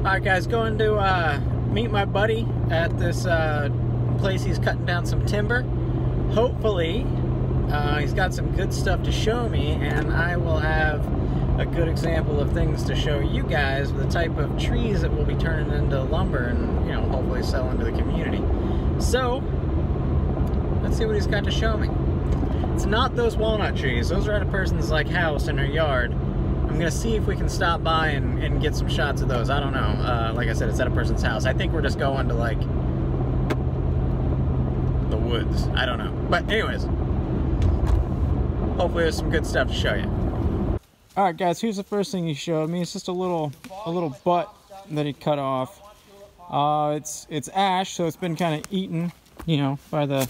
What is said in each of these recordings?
Alright guys, going to meet my buddy at this place. He's cutting down some timber. Hopefully, he's got some good stuff to show me, and I will have a good example of things to show you guys, the type of trees that will be turning into lumber and, you know, hopefully sell into the community. So, let's see what he's got to show me. It's not those walnut trees. Those are at a person's like house in their yard. I'm gonna see if we can stop by and get some shots of those. I don't know. Like I said, it's at a person's house. I think we're just going to like the woods. I don't know. But anyways, hopefully there's some good stuff to show you. All right, guys. Here's the first thing he showed me. It's just a little butt that he cut off. It's ash, so it's been kind of eaten, you know, by the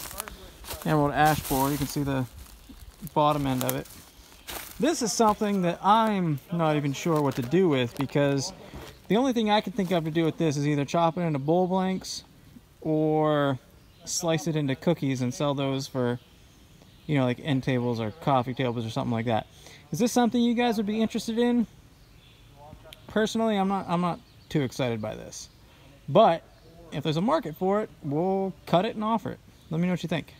emerald ash borer. You can see the bottom end of it. This is something that I'm not even sure what to do with, because the only thing I can think of to do with this is either chop it into bowl blanks or slice it into cookies and sell those for, you know, like end tables or coffee tables or something like that. Is this something you guys would be interested in? Personally, I'm not too excited by this. But if there's a market for it, we'll cut it and offer it. Let me know what you think.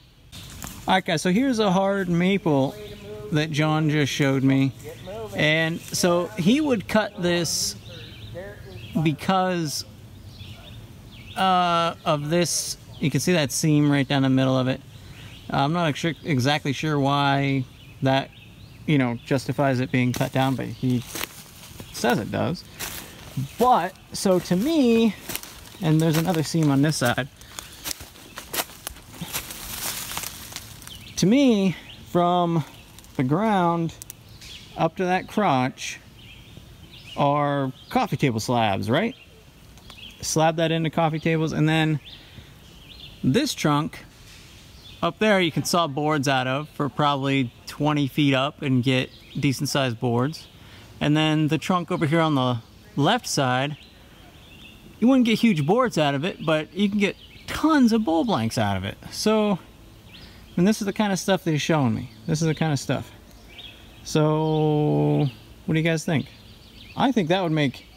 Alright guys, so here's a hard maple that John just showed me, and so he would cut this because of this. You can see that seam right down the middle of it. I'm not exactly sure why that, you know, justifies it being cut down, but he says it does. But so to me, and there's another seam on this side, to me, from the ground up to that crotch are coffee table slabs, right? Slab that into coffee tables, and then this trunk up there you can saw boards out of for probably 20 feet up and get decent sized boards. And then the trunk over here on the left side, you wouldn't get huge boards out of it, but you can get tons of bowl blanks out of it. So, and this is the kind of stuff that he's showing me. This is the kind of stuff. So, what do you guys think? I think that would make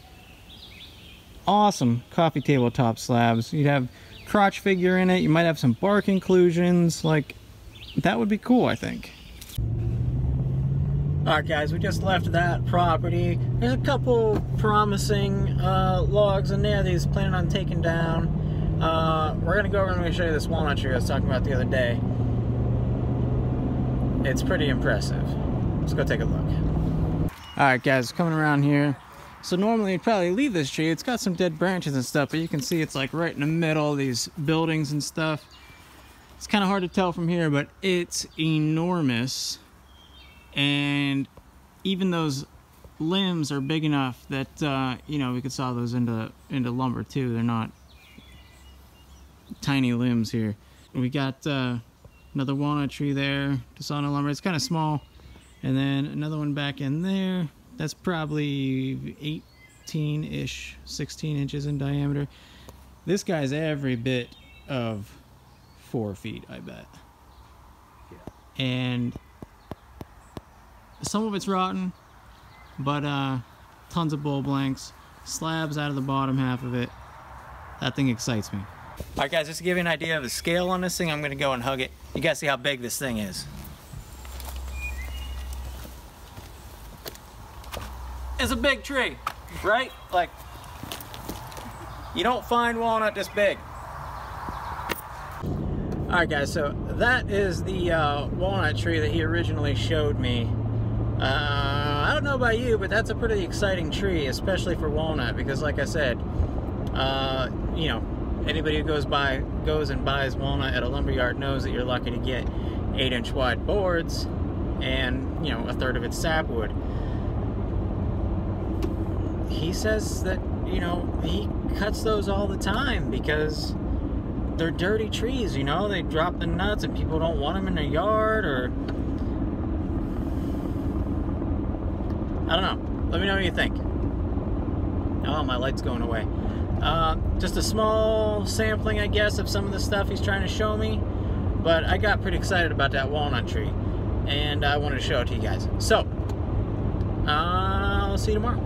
awesome coffee table top slabs. You'd have crotch figure in it. You might have some bark inclusions. Like, that would be cool, I think. Alright guys, we just left that property. There's a couple promising logs in there that he's planning on taking down. We're going to go over and I'm going to show you this walnut tree I was talking about the other day. It's pretty impressive. Let's go take a look. Alright guys, coming around here. So normally you'd probably leave this tree. It's got some dead branches and stuff, but you can see it's like right in the middle of these buildings and stuff. It's kind of hard to tell from here, but it's enormous. And even those limbs are big enough that, you know, we could saw those into lumber too. They're not tiny limbs here. We got another walnut tree there to saw into lumber. It's kind of small. And then another one back in there. That's probably 18-ish, 16 inches in diameter. This guy's every bit of 4 feet, I bet. Yeah. And some of it's rotten, but tons of bowl blanks, slabs out of the bottom half of it. That thing excites me. All right, guys, just to give you an idea of the scale on this thing, I'm gonna go and hug it. You guys see how big this thing is. It's a big tree, right? Like, you don't find walnut this big. All right, guys, so that is the walnut tree that he originally showed me. I don't know about you, but that's a pretty exciting tree, especially for walnut, because like I said, you know, anybody who goes and buys walnut at a lumberyard knows that you're lucky to get 8-inch wide boards and, you know, a third of it's sapwood. He says that, you know, he cuts those all the time because they're dirty trees, you know, they drop the nuts and people don't want them in their yard, or I don't know. Let me know what you think. Oh, my light's going away. Just a small sampling, I guess, of some of the stuff he's trying to show me, but I got pretty excited about that walnut tree and I wanted to show it to you guys. So, I'll see you tomorrow.